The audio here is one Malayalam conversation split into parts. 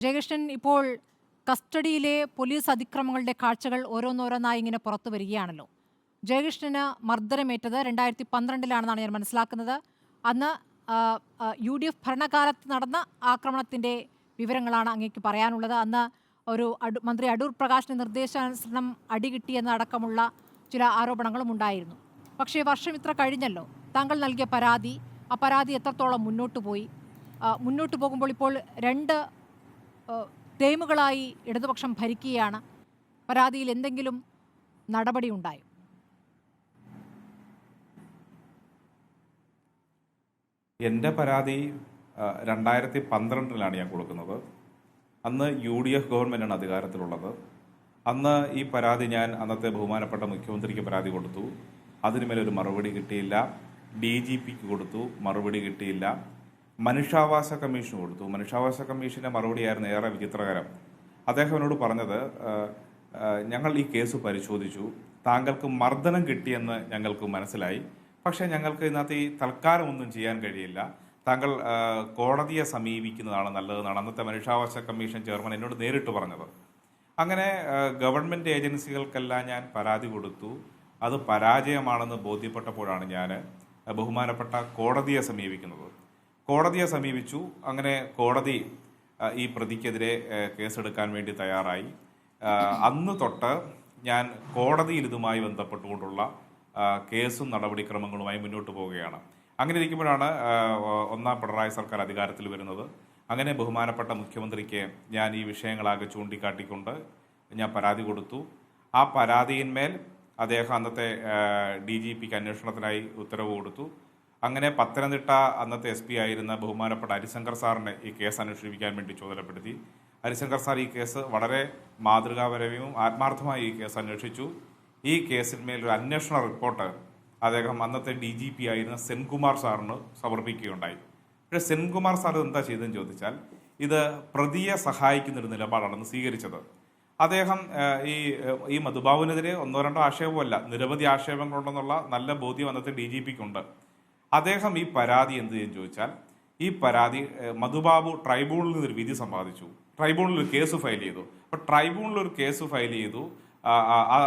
ജയകൃഷ്ണൻ, ഇപ്പോൾ കസ്റ്റഡിയിലെ പോലീസ് അതിക്രമങ്ങളുടെ കാഴ്ചകൾ ഓരോന്നോരോന്നായി ഇങ്ങനെ പുറത്തു വരികയാണല്ലോ. ജയകൃഷ്ണന് മർദ്ദനമേറ്റത് 2012-ലാണെന്നാണ് ഞാൻ മനസ്സിലാക്കുന്നത്. അന്ന് UDF ഭരണകാലത്ത് നടന്ന ആക്രമണത്തിന്റെ വിവരങ്ങളാണ് അങ്ങേക്ക് പറയാനുള്ളത്. അന്ന് മന്ത്രി അടൂർ പ്രകാശിന്റെ നിർദ്ദേശാനുസരണം അടികിട്ടിയെന്നടക്കമുള്ള ചില ആരോപണങ്ങളും ഉണ്ടായിരുന്നു. പക്ഷേ വർഷം ഇത്ര കഴിഞ്ഞല്ലോ. താങ്കൾ നൽകിയ പരാതി, ആ പരാതി എത്രത്തോളം മുന്നോട്ട് പോയി? മുന്നോട്ട് പോകുമ്പോൾ ഇപ്പോൾ രണ്ട് ടേമുകളായി ഇടതുപക്ഷം ഭരിക്കുകയാണ്. പരാതിയിൽ എന്തെങ്കിലും നടപടി ഉണ്ടായോ? എൻ്റെ പരാതി 2012-ലാണ് ഞാൻ കൊടുക്കുന്നത്. അന്ന് UDF ഗവൺമെൻറ്റാണ് അധികാരത്തിലുള്ളത്. അന്ന് ഈ പരാതി ഞാൻ അന്നത്തെ ബഹുമാനപ്പെട്ട മുഖ്യമന്ത്രിക്ക് പരാതി കൊടുത്തു. അതിനുമേലൊരു മറുപടി കിട്ടിയില്ല. DGPക്ക് കൊടുത്തു, മറുപടി കിട്ടിയില്ല. മനുഷ്യാവകാശ കമ്മീഷന് കൊടുത്തു. മനുഷ്യാവകാശ കമ്മീഷൻ്റെ മറുപടിയായിരുന്നു ഏറെ വിചിത്രകരം. അദ്ദേഹം എന്നോട് പറഞ്ഞത്, ഞങ്ങൾ ഈ കേസ് പരിശോധിച്ചു, താങ്കൾക്ക് മർദ്ദനം കിട്ടിയെന്ന് ഞങ്ങൾക്ക് മനസ്സിലായി, പക്ഷേ ഞങ്ങൾക്ക് ഇതിനകത്ത് ഈ തൽക്കാലം ഒന്നും ചെയ്യാൻ കഴിയില്ല, താങ്കൾ കോടതിയെ സമീപിക്കുന്നതാണ് നല്ലതെന്നാണ് അന്നത്തെ മനുഷ്യാവകാശ കമ്മീഷൻ ചെയർമാൻ എന്നോട് നേരിട്ട് പറഞ്ഞത്. അങ്ങനെ ഗവൺമെൻറ് ഏജൻസികൾക്കെല്ലാം ഞാൻ പരാതി കൊടുത്തു. അത് പരാജയമാണെന്ന് ബോധ്യപ്പെട്ടപ്പോഴാണ് ഞാൻ ബഹുമാനപ്പെട്ട കോടതിയെ സമീപിക്കുന്നത്. കോടതിയെ സമീപിച്ചു. അങ്ങനെ കോടതി ഈ പ്രതിക്കെതിരെ കേസെടുക്കാൻ വേണ്ടി തയ്യാറായി. അന്ന് തൊട്ട് ഞാൻ കോടതിയിൽ ഇതുമായി ബന്ധപ്പെട്ടുകൊണ്ടുള്ള കേസും നടപടിക്രമങ്ങളുമായി മുന്നോട്ട് പോവുകയാണ്. അങ്ങനെ ഇരിക്കുമ്പോഴാണ് ഒന്നാം പിണറായി സർക്കാർ അധികാരത്തിൽ വരുന്നത്. അങ്ങനെ ബഹുമാനപ്പെട്ട മുഖ്യമന്ത്രിക്ക് ഞാൻ ഈ വിഷയങ്ങളാകെ ചൂണ്ടിക്കാട്ടിക്കൊണ്ട് ഞാൻ പരാതി കൊടുത്തു. ആ പരാതിയിന്മേൽ അദ്ദേഹം അന്നത്തെ DGPക്ക് അന്വേഷണത്തിനായി ഉത്തരവ് കൊടുത്തു. അങ്ങനെ പത്തനംതിട്ട അന്നത്തെ SP ആയിരുന്ന ബഹുമാനപ്പെട്ട ഹരിശങ്കർ സാറിനെ ഈ കേസ് അന്വേഷിപ്പിക്കാൻ വേണ്ടി ചുമതലപ്പെടുത്തി. ഹരിശങ്കർ സാർ ഈ കേസ് വളരെ മാതൃകാപരവും ആത്മാർത്ഥമായി ഈ കേസ് അന്വേഷിച്ചു. ഈ കേസിന്മേൽ ഒരു അന്വേഷണ റിപ്പോർട്ട് അദ്ദേഹം അന്നത്തെ DGP ആയിരുന്ന സെൻകുമാർ സാറിന് സമർപ്പിക്കുകയുണ്ടായി. പക്ഷേ സെൻകുമാർ സാർ എന്താ ചെയ്തതെന്ന് ചോദിച്ചാൽ, ഇത് പ്രതിയെ സഹായിക്കുന്നൊരു നിലപാടാണെന്ന് സ്വീകരിച്ചത്. അദ്ദേഹം ഈ മധുബാബുവിനെതിരെ ഒന്നോ രണ്ടോ ആക്ഷേപമല്ല, നിരവധി ആക്ഷേപങ്ങളുണ്ടെന്നുള്ള നല്ല ബോധ്യം അന്നത്തെ DGPക്കുണ്ട്. അദ്ദേഹം ഈ പരാതി എന്ത് ചെയ്യുമെന്ന് ചോദിച്ചാൽ, ഈ പരാതി മധുബാബു ട്രൈബ്യൂണലിൽ നിന്നൊരു വിധി സമ്പാദിച്ചു. ട്രൈബ്യൂണലിൽ ഒരു കേസ് ഫയൽ ചെയ്തു. അപ്പോൾ ട്രൈബ്യൂണലിൽ ഒരു കേസ് ഫയൽ ചെയ്തു.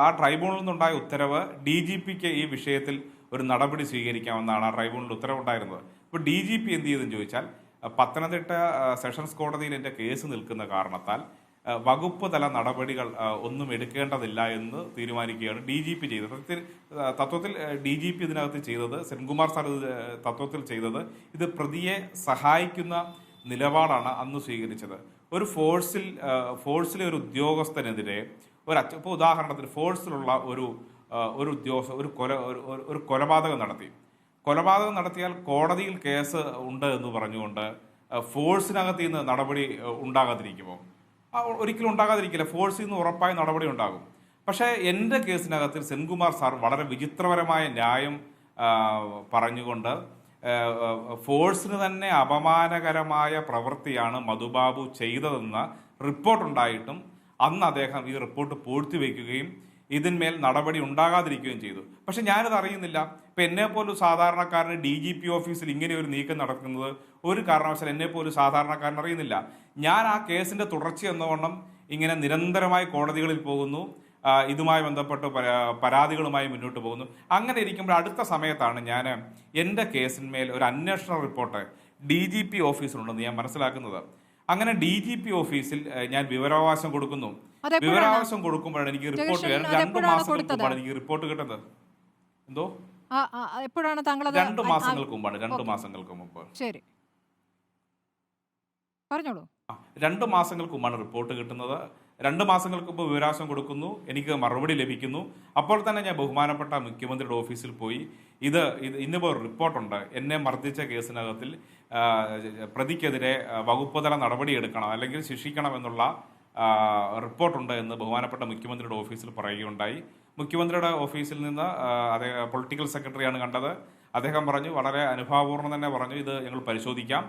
ആ ട്രൈബ്യൂണലിൽ നിന്നുണ്ടായ ഉത്തരവ് DGPക്ക് ഈ വിഷയത്തിൽ ഒരു നടപടി സ്വീകരിക്കാമെന്നാണ് ആ ട്രൈബ്യൂണലിൽ ഉത്തരവുണ്ടായിരുന്നത്. ഇപ്പോൾ DGP എന്ത് ചെയ്തെന്ന് ചോദിച്ചാൽ, പത്തനംതിട്ട സെഷൻസ് കോടതിയിൽ എൻ്റെ കേസ് നിൽക്കുന്ന കാരണത്താൽ വകുപ്പ് തല നടപടികൾ ഒന്നും എടുക്കേണ്ടതില്ല എന്ന് തീരുമാനിക്കുകയാണ് DGP ചെയ്തത്. തത്വത്തിൽ DGP ഇതിനകത്ത് ചെയ്തത്, സെൻകുമാർ സാർ തത്വത്തിൽ ചെയ്തത്, ഇത് പ്രതിയെ സഹായിക്കുന്ന നിലപാടാണ് അന്ന് സ്വീകരിച്ചത്. ഒരു ഫോഴ്സിലെ ഒരു ഉദ്യോഗസ്ഥനെതിരെ ഇപ്പോൾ ഉദാഹരണത്തിന് ഫോഴ്സിലുള്ള ഒരു ഉദ്യോഗസ്ഥ ഒരു കൊലപാതകം നടത്തി. കൊലപാതകം നടത്തിയാൽ കോടതിയിൽ കേസ് ഉണ്ട് എന്ന് പറഞ്ഞുകൊണ്ട് ഫോഴ്സിനകത്ത് നിന്ന് നടപടി ഉണ്ടാകാതിരിക്കുമോ? ഒരിക്കലും ഉണ്ടാകാതിരിക്കില്ല. ഫോഴ്സിൽ നിന്ന് ഉറപ്പായ നടപടി ഉണ്ടാകും. പക്ഷേ എൻ്റെ കേസിനകത്ത് സെൻകുമാർ സാർ വളരെ വിചിത്രപരമായ ന്യായം പറഞ്ഞുകൊണ്ട് ഫോഴ്സിന് തന്നെ അപമാനകരമായ പ്രവൃത്തിയാണ് മധുബാബു ചെയ്തതെന്ന റിപ്പോർട്ടുണ്ടായിട്ടും അന്ന് അദ്ദേഹം ഈ റിപ്പോർട്ട് പൂഴ്ത്തിവെക്കുകയും ഇതിന്മേൽ നടപടി ഉണ്ടാകാതിരിക്കുകയും ചെയ്തു. പക്ഷെ ഞാനത് അറിയുന്നില്ല. ഇപ്പം എന്നെപ്പോലും സാധാരണക്കാരന് DGP ഓഫീസിൽ ഇങ്ങനെ ഒരു നീക്കം നടക്കുന്നത് ഒരു കാരണവശാലും എന്നെപ്പോലും സാധാരണക്കാരൻ അറിയുന്നില്ല. ഞാൻ ആ കേസിൻ്റെ തുടർച്ച എന്നവണ്ണം ഇങ്ങനെ നിരന്തരമായി കോടതികളിൽ പോകുന്നു, ഇതുമായി ബന്ധപ്പെട്ട് പരാതികളുമായി മുന്നോട്ട് പോകുന്നു. അങ്ങനെ ഇരിക്കുമ്പോൾ അടുത്ത സമയത്താണ് ഞാൻ എൻ്റെ കേസിന്മേൽ ഒരു അന്വേഷണ റിപ്പോർട്ട് DGP ഓഫീസിലുണ്ടെന്ന് ഞാൻ മനസ്സിലാക്കുന്നത്. അങ്ങനെ DGP ഓഫീസിൽ ഞാൻ വിവരാവകാശം കൊടുക്കുന്നു. വിവരാവകാശം കൊടുക്കുമ്പോഴാണ് എനിക്ക് റിപ്പോർട്ട് 2 മാസങ്ങൾക്ക് മുമ്പാണ് എനിക്ക് റിപ്പോർട്ട് കിട്ടുന്നത്. എന്തോ എപ്പോഴാണ് താങ്കൾ 2 മാസങ്ങൾക്ക് മുമ്പാണ്. 2 മാസങ്ങൾക്ക് മുമ്പ്. ശരി, പറഞ്ഞോളൂ. 2 മാസങ്ങൾക്ക് മുമ്പാണ് റിപ്പോർട്ട് കിട്ടുന്നത്. 2 മാസങ്ങൾക്ക് മുമ്പ് വിവരാവകാശം കൊടുക്കുന്നു, എനിക്ക് മറുപടി ലഭിക്കുന്നു. അപ്പോൾ തന്നെ ഞാൻ ബഹുമാനപ്പെട്ട മുഖ്യമന്ത്രിയുടെ ഓഫീസിൽ പോയി ഇന്നിപ്പോൾ ഒരു റിപ്പോർട്ടുണ്ട്, എന്നെ മർദ്ദിച്ച കേസിനകത്തിൽ പ്രതിക്കെതിരെ വകുപ്പ് തല നടപടിയെടുക്കണം അല്ലെങ്കിൽ ശിക്ഷിക്കണം എന്നുള്ള റിപ്പോർട്ടുണ്ട് എന്ന് ബഹുമാനപ്പെട്ട മുഖ്യമന്ത്രിയുടെ ഓഫീസിൽ പറയുകയുണ്ടായി. മുഖ്യമന്ത്രിയുടെ ഓഫീസിൽ നിന്ന് പൊളിറ്റിക്കൽ സെക്രട്ടറിയാണ് കണ്ടത്. അദ്ദേഹം പറഞ്ഞു, വളരെ അനുഭാവപൂർവ്വം തന്നെ പറഞ്ഞു, ഇത് ഞങ്ങൾ പരിശോധിക്കാം.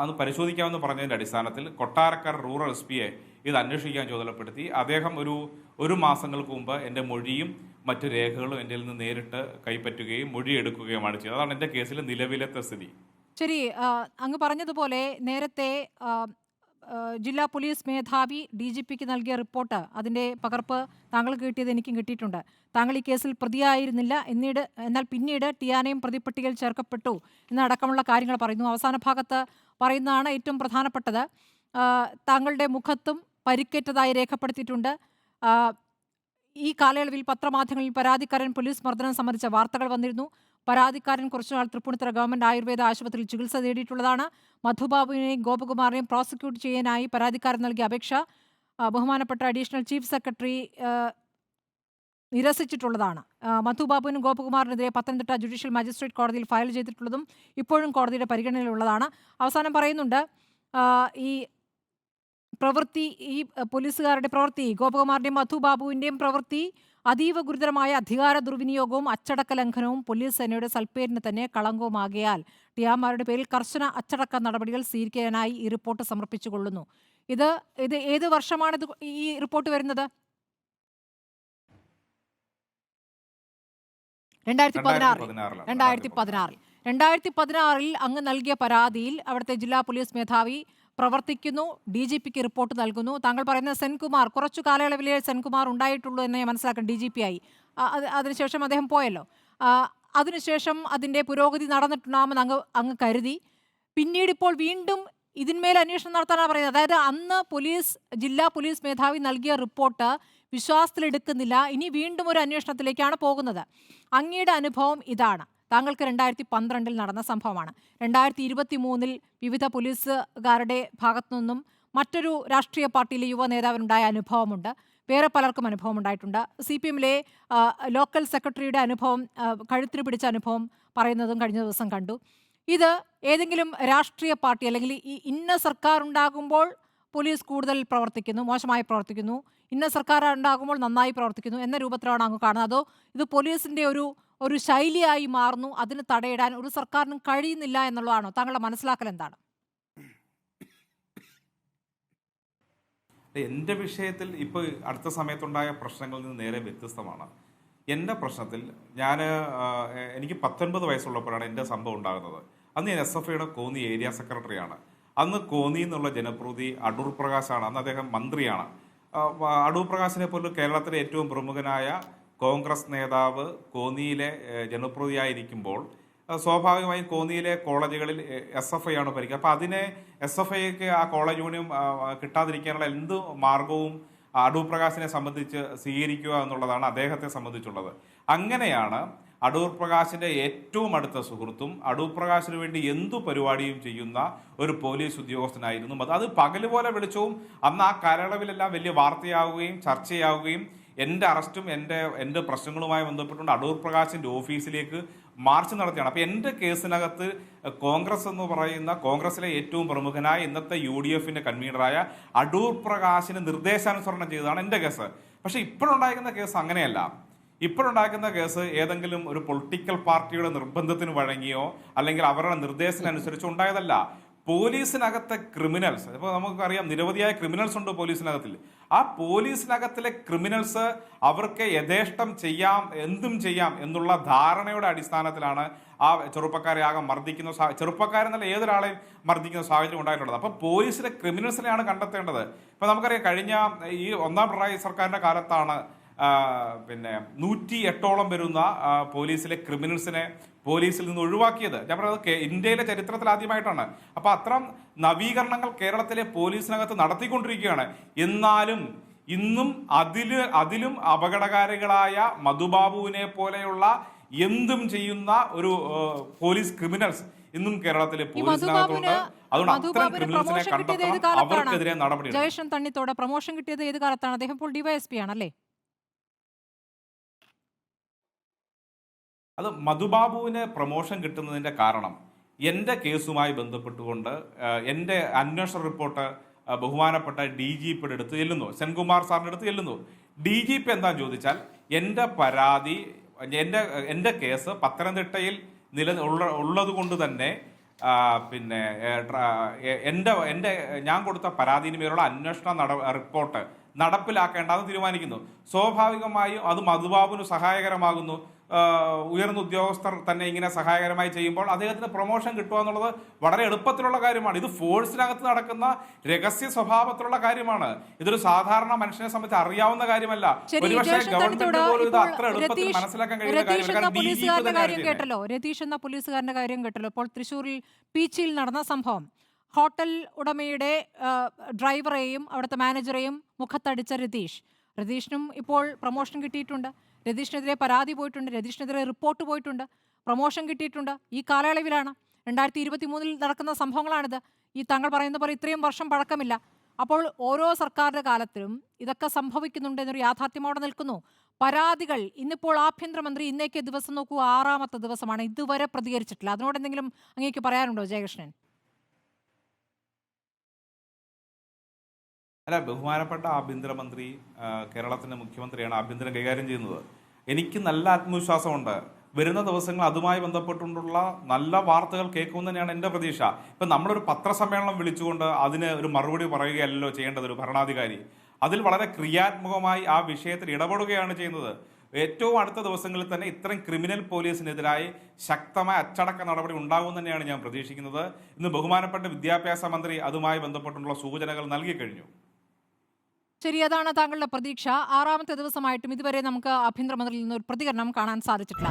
അത് പരിശോധിക്കാമെന്ന് പറഞ്ഞതിൻ്റെ അടിസ്ഥാനത്തിൽ കൊട്ടാരക്കര റൂറൽ SP ഇത് അന്വേഷിക്കാൻ ചുമതലപ്പെടുത്തി. അദ്ദേഹം ഒരു മാസങ്ങൾക്ക് മുമ്പ് എൻ്റെ മൊഴിയും മറ്റു രേഖകളും എൻ്റെ നിന്ന് നേരിട്ട് കൈപ്പറ്റുകയും മൊഴിയെടുക്കുകയുമാണ് ചെയ്തത്. അതാണ് എൻ്റെ കേസിലെ നിലവിലത്തെ സ്ഥിതി. ശരി, അങ്ങ് പറഞ്ഞതുപോലെ നേരത്തെ ജില്ലാ പോലീസ് മേധാവി DGPക്ക് നൽകിയ റിപ്പോർട്ട്, അതിന്റെ പകർപ്പ് താങ്കൾക്ക് കിട്ടിയത് എനിക്കും കിട്ടിയിട്ടുണ്ട്. താങ്കൾ ഈ കേസിൽ പ്രതിയായിരുന്നില്ല, എന്നാൽ പിന്നീട് ടിയാനയും പ്രതിപ്പട്ടികയിൽ ചേർക്കപ്പെട്ടു എന്നടക്കമുള്ള കാര്യങ്ങൾ പറയുന്നു. അവസാന ഭാഗത്ത് പറയുന്നതാണ് ഏറ്റവും പ്രധാനപ്പെട്ടത്. താങ്കളുടെ മുഖത്തും പരിക്കേറ്റതായി രേഖപ്പെടുത്തിയിട്ടുണ്ട്. ആ, ഈ കാലയളവിൽ പത്രമാധ്യമങ്ങളിൽ പരാതിക്കാരൻ പോലീസ് മർദ്ദനം സംബന്ധിച്ച വാർത്തകൾ വന്നിരുന്നു. പരാതിക്കാരൻ കുറച്ചുനാൾ തൃപ്പൂണിത്തുറ ഗവൺമെന്റ് ആയുർവേദ ആശുപത്രിയിൽ ചികിത്സ തേടിയിട്ടുള്ളതാണ്. മധുബാബുവിനെയും ഗോപകുമാറിനെയും പ്രോസിക്യൂട്ട് ചെയ്യാനായി പരാതിക്കാരൻ നൽകിയ അപേക്ഷ ബഹുമാനപ്പെട്ട അഡീഷണൽ ചീഫ് സെക്രട്ടറി നിരസിച്ചിട്ടുള്ളതാണ്. മധുബാബുവിനും ഗോപകുമാറിനെതിരെ പത്തനംതിട്ട ജുഡീഷ്യൽ മജിസ്ട്രേറ്റ് കോടതിയിൽ ഫയൽ ചെയ്തിട്ടുള്ളതും ഇപ്പോഴും കോടതിയുടെ പരിഗണനയിലുള്ളതാണ്. അവസാനം പറയുന്നുണ്ട്, ഈ പ്രവൃത്തി, ഈ പോലീസുകാരുടെ പ്രവൃത്തി, ഗോപകുമാറിന്റെയും മധുബാബുവിന്റെയും പ്രവൃത്തി അതീവ ഗുരുതരമായ അധികാര ദുർവിനിയോഗവും അച്ചടക്ക ലംഘനവും പോലീസ് സേനയുടെ സൽപ്പേരിന് തന്നെ കളങ്കവുമാകിയാൽ ടിയാമാരുടെ പേരിൽ കർശന അച്ചടക്ക നടപടികൾ സ്വീകരിക്കാനായി ഈ റിപ്പോർട്ട് സമർപ്പിച്ചുകൊള്ളുന്നു. ഇത് ഏത് വർഷമാണ് ഈ റിപ്പോർട്ട് വരുന്നത്? 2016. 2016 അങ്ങ് നൽകിയ പരാതിയിൽ അവിടുത്തെ ജില്ലാ പോലീസ് മേധാവി പ്രവർത്തിക്കുന്നു, DGPക്ക് റിപ്പോർട്ട് നൽകുന്നു. താങ്കൾ പറയുന്ന സെൻകുമാർ, കുറച്ചു കാലയളവിലേ സെൻകുമാർ ഉണ്ടായിട്ടുള്ളൂ എന്ന് മനസ്സിലാക്കണം DGP ആയി. അതിനുശേഷം അദ്ദേഹം പോയല്ലോ. അതിനുശേഷം അതിന്റെ പുരോഗതി നടന്നിട്ടുണ്ടാകുമെന്ന് അങ്ങ് കരുതി. പിന്നീട് ഇപ്പോൾ വീണ്ടും ഇതിന്മേൽ അന്വേഷണം നടത്താനാണ് പറയുന്നത്. അതായത് അന്ന് ജില്ലാ പോലീസ് മേധാവി നൽകിയ റിപ്പോർട്ട് വിശ്വാസത്തിലെടുക്കുന്നില്ല. ഇനി വീണ്ടും ഒരു അന്വേഷണത്തിലേക്കാണ് പോകുന്നത്. അങ്ങയുടെ അനുഭവം ഇതാണ്. താങ്കൾക്ക് 2012 നടന്ന സംഭവമാണ്. 2023 വിവിധ പോലീസുകാരുടെ ഭാഗത്തു നിന്നും മറ്റൊരു രാഷ്ട്രീയ പാർട്ടിയിലെ യുവ നേതാവിനുണ്ടായ അനുഭവമുണ്ട്. വേറെ പലർക്കും അനുഭവം ഉണ്ടായിട്ടുണ്ട്. CPM-ലെ ലോക്കൽ സെക്രട്ടറിയുടെ അനുഭവം, കഴുത്തിന് പിടിച്ച അനുഭവം പറയുന്നതും കഴിഞ്ഞ ദിവസം കണ്ടു. ഇത് ഏതെങ്കിലും രാഷ്ട്രീയ പാർട്ടി അല്ലെങ്കിൽ ഈ ഇന്ന സർക്കാർ ഉണ്ടാകുമ്പോൾ പോലീസ് കൂടുതൽ പ്രവർത്തിക്കുന്നു, മോശമായി പ്രവർത്തിക്കുന്നു, ഇന്ന സർക്കാർ ഉണ്ടാകുമ്പോൾ നന്നായി പ്രവർത്തിക്കുന്നു എന്ന രൂപത്തിലാണ് അങ്ങ് കാണുന്നത്? അതോ ഇത് പോലീസിന്റെ ഒരു ശൈലിയായി മാറുന്നു, അതിന് തടയിടാൻ ഒരു സർക്കാരിനും കഴിയുന്നില്ല എന്നുള്ളതാണോ? താങ്കളുടെ മനസ്സിലാക്കൽ എന്താണ്? എൻ്റെ വിഷയത്തിൽ ഇപ്പോൾ അടുത്ത സമയത്തുണ്ടായ പ്രശ്നങ്ങളിൽ നിന്ന് നേരെ വ്യത്യസ്തമാണ്. എൻ്റെ പ്രശ്നത്തിൽ എനിക്ക് 19 വയസ്സുള്ളപ്പോഴാണ് എൻ്റെ സംഭവം ഉണ്ടാകുന്നത്. അന്ന് ഞാൻ SFIയുടെ കോന്നി ഏരിയ സെക്രട്ടറിയാണ്. അന്ന് കോന്നി എന്നുള്ള ജനപ്രതിനിധി അടൂർ പ്രകാശാണ്. അന്ന് അദ്ദേഹം മന്ത്രിയാണ്. അടൂർ പ്രകാശിനെ പോലും കേരളത്തിലെ ഏറ്റവും പ്രമുഖനായ കോൺഗ്രസ് നേതാവ് കോന്നിയിലെ ജനപ്രതിനിധിയായിരിക്കുമ്പോൾ സ്വാഭാവികമായും കോന്നിയിലെ കോളേജുകളിൽ SFI ആണ് ഭരിക്കുക. അപ്പോൾ അതിനെ SFIക്ക് ആ കോളേജ് യൂണിയൻ കിട്ടാതിരിക്കാനുള്ള എന്ത് മാർഗവും അടൂർ പ്രകാശിനെ സംബന്ധിച്ച് സ്വീകരിക്കുക എന്നുള്ളതാണ് അദ്ദേഹത്തെ സംബന്ധിച്ചുള്ളത്. അങ്ങനെയാണ് അടൂർ പ്രകാശിന്റെ ഏറ്റവും അടുത്ത സുഹൃത്തും അടൂർ പ്രകാശിന് വേണ്ടി എന്തു പരിപാടിയും ചെയ്യുന്ന ഒരു പോലീസ് ഉദ്യോഗസ്ഥനായിരുന്നു. അത് പകലുപോലെ വെളിച്ചവും അന്ന് ആ കാലയളവിലെല്ലാം വലിയ വാർത്തയാവുകയും ചർച്ചയാവുകയും എൻ്റെ അറസ്റ്റും എൻ്റെ പ്രശ്നങ്ങളുമായി ബന്ധപ്പെട്ടുകൊണ്ട് അടൂർ പ്രകാശിന്റെ ഓഫീസിലേക്ക് മാർച്ച് നടത്തിയാണ്. അപ്പോൾ എൻ്റെ കേസിനകത്ത് കോൺഗ്രസ് എന്ന് പറയുന്ന കോൺഗ്രസിലെ ഏറ്റവും പ്രമുഖനായ ഇന്നത്തെ UDFന്റെ കൺവീനറായ അടൂർ പ്രകാശിന് നിർദ്ദേശാനുസരണം ചെയ്തതാണ് എൻ്റെ കേസ്. പക്ഷെ ഇപ്പോഴുണ്ടായിരിക്കുന്ന കേസ് അങ്ങനെയല്ല. ഇപ്പോഴുണ്ടാക്കുന്ന കേസ് ഏതെങ്കിലും ഒരു പൊളിറ്റിക്കൽ പാർട്ടിയുടെ നിർബന്ധത്തിന് വഴങ്ങിയോ അല്ലെങ്കിൽ അവരുടെ നിർദ്ദേശത്തിനനുസരിച്ചോ ഉണ്ടായതല്ല. പോലീസിനകത്തെ ക്രിമിനൽസ്, ഇപ്പോൾ നമുക്കറിയാം നിരവധിയായ ക്രിമിനൽസ് ഉണ്ട് പോലീസിനകത്തിൽ. ആ പോലീസിനകത്തിലെ ക്രിമിനൽസ് അവർക്ക് യഥേഷ്ടം ചെയ്യാം, എന്തും ചെയ്യാം എന്നുള്ള ധാരണയുടെ അടിസ്ഥാനത്തിലാണ് ആ ചെറുപ്പക്കാരെ ആകെ മർദ്ദിക്കുന്ന ചെറുപ്പക്കാരെന്നല്ല ഏതൊരാളെയും മർദ്ദിക്കുന്ന സാഹചര്യം ഉണ്ടായിട്ടുള്ളത്. അപ്പോൾ പോലീസിലെ ക്രിമിനൽസിനെയാണ് കണ്ടെത്തേണ്ടത്. ഇപ്പൊ നമുക്കറിയാം കഴിഞ്ഞ ഈ 1ാം പിണറായി സർക്കാരിന്റെ കാലത്താണ് 108ഓളം വരുന്ന പോലീസിലെ ക്രിമിനൽസിനെ പോലീസിൽ നിന്ന് ഒഴിവാക്കിയത്. ഞാൻ പറയുന്നത് ഇന്ത്യയിലെ ചരിത്രത്തിൽ ആദ്യമായിട്ടാണ്. അപ്പൊ അത്തരം നവീകരണങ്ങൾ കേരളത്തിലെ പോലീസിനകത്ത് നടത്തിക്കൊണ്ടിരിക്കുകയാണ്. എന്നാലും ഇന്നും അതിലും അപകടകാരികളായ മധുബാബുവിനെ പോലെയുള്ള എന്തും ചെയ്യുന്ന ഒരു പോലീസ് ക്രിമിനൽസ് ഇന്നും കേരളത്തിലെ പോലീസിനകത്തുണ്ട്. അതുകൊണ്ട് അത്തരം ക്രിമിനൽസിനെ കണ്ടെത്തണം, അവർക്കെതിരെ നടപടി. ജയശ്രീ തണ്ണിത്തോട് പ്രൊമോഷൻ കിട്ടിയത് ഏത് കാലത്താണ്? അദ്ദേഹം ഇപ്പോൾ DYSP ആണല്ലേ? അത് മധുബാബുവിന് പ്രൊമോഷൻ കിട്ടുന്നതിൻ്റെ കാരണം എൻ്റെ കേസുമായി ബന്ധപ്പെട്ടുകൊണ്ട് എൻ്റെ അന്വേഷണ റിപ്പോർട്ട് ബഹുമാനപ്പെട്ട DGPയുടെ അടുത്ത് ചെല്ലുന്നു, സെൻകുമാർ സാറിൻ്റെ അടുത്ത് ചെല്ലുന്നു. DGP എന്താണെന്ന് ചോദിച്ചാൽ എൻ്റെ പരാതി, എൻ്റെ കേസ് പത്തനംതിട്ടയിൽ ഉള്ളത് കൊണ്ട് തന്നെ ഞാൻ കൊടുത്ത പരാതിന് മേലുള്ള അന്വേഷണ റിപ്പോർട്ട് നടപ്പിലാക്കേണ്ടതെന്ന് തീരുമാനിക്കുന്നു. സ്വാഭാവികമായും അത് മധുബാബുവിന് സഹായകരമാകുന്നു. ഉയർന്ന ഉദ്യോഗസ്ഥർ തന്നെ ഇങ്ങനെ സഹായകരമായി ചെയ്യുമ്പോൾ അദ്ദേഹത്തിന് പ്രൊമോഷൻ കിട്ടുക എന്നുള്ളത് വളരെ എളുപ്പത്തിലുള്ള കാര്യമാണ്. ഇത് ഫോഴ്സിനകത്ത് നടക്കുന്ന രഹസ്യ സ്വഭാവത്തിലുള്ള കാര്യമാണ്. ഇതൊരു സാധാരണ മനുഷ്യനെ സംബന്ധിച്ച് അറിയാവുന്ന കാര്യമല്ല. ഒരുപക്ഷെ ഗവൺമെന്റ് പോലും ഇത് അത്ര എളുപ്പത്തിൽ മനസ്സിലാക്കാൻ കഴിയുന്ന കാര്യമല്ല. രതീഷ് എന്ന പോലീസുകാരന്റെ കാര്യം കേട്ടല്ലോ. ഇപ്പോൾ തൃശ്ശൂരിൽ പീച്ചിയിൽ നടന്ന സംഭവം, ഹോട്ടൽ ഉടമയുടെ ഡ്രൈവറെയും അവിടുത്തെ മാനേജറെയും മുഖത്തടിച്ച രതീഷിനും ഇപ്പോൾ പ്രൊമോഷൻ കിട്ടിയിട്ടുണ്ട്. രതീഷിനെതിരെ പരാതി പോയിട്ടുണ്ട്, രതീഷിനെതിരെ റിപ്പോർട്ട് പോയിട്ടുണ്ട്, പ്രൊമോഷൻ കിട്ടിയിട്ടുണ്ട്. ഈ കാലയളവിലാണ്, 2023 നടക്കുന്ന സംഭവങ്ങളാണിത്. ഈ താങ്കൾ പറയുന്ന പോലെ ഇത്രയും വർഷം പഴക്കമില്ല. അപ്പോൾ ഓരോ സർക്കാരിന്റെ കാലത്തിലും ഇതൊക്കെ സംഭവിക്കുന്നുണ്ട് എന്നൊരു യാഥാർത്ഥ്യം അവിടെ നിൽക്കുന്നു. പരാതികൾ ഇന്നിപ്പോൾ ആഭ്യന്തരമന്ത്രി ഇന്നേക്ക് ദിവസം നോക്കൂ, 6ാമത്തെ ദിവസമാണ്, ഇതുവരെ പ്രതികരിച്ചിട്ടില്ല. അതിനോട് എന്തെങ്കിലും അങ്ങേക്ക് പറയാനുണ്ടോ ജയകൃഷ്ണൻ? അല്ല, ബഹുമാനപ്പെട്ട ആഭ്യന്തരമന്ത്രി, കേരളത്തിന്റെ മുഖ്യമന്ത്രിയാണ് ആഭ്യന്തരം കൈകാര്യം ചെയ്യുന്നത്. എനിക്ക് നല്ല ആത്മവിശ്വാസമുണ്ട്. വരുന്ന ദിവസങ്ങൾ അതുമായി ബന്ധപ്പെട്ടുകൊണ്ടുള്ള നല്ല വാർത്തകൾ കേൾക്കുമെന്ന് തന്നെയാണ് എൻ്റെ പ്രതീക്ഷ. ഇപ്പം നമ്മളൊരു പത്രസമ്മേളനം വിളിച്ചുകൊണ്ട് അതിന് ഒരു മറുപടി പറയുകയല്ലോ ചെയ്യേണ്ടത് ഒരു ഭരണാധികാരി. അതിൽ വളരെ ക്രിയാത്മകമായി ആ വിഷയത്തിൽ ഇടപെടുകയാണ് ചെയ്യുന്നത്. ഏറ്റവും അടുത്ത ദിവസങ്ങളിൽ തന്നെ ഇത്തരം ക്രിമിനൽ പോലീസിനെതിരായി ശക്തമായ അച്ചടക്ക നടപടി ഉണ്ടാകും തന്നെയാണ് ഞാൻ പ്രതീക്ഷിക്കുന്നത്. ഇന്ന് ബഹുമാനപ്പെട്ട വിദ്യാഭ്യാസ മന്ത്രി അതുമായി ബന്ധപ്പെട്ടുള്ള സൂചനകൾ നൽകി കഴിഞ്ഞു. ശരി, അതാണ് താങ്കളുടെ പ്രതീക്ഷ. 6ാമത്തെ ദിവസമായിട്ടും ഇതുവരെ നമുക്ക് ആഭ്യന്തരമന്ത്രിയിൽ നിന്ന് ഒരു പ്രതികരണം കാണാൻ സാധിച്ചിട്ടില്ല.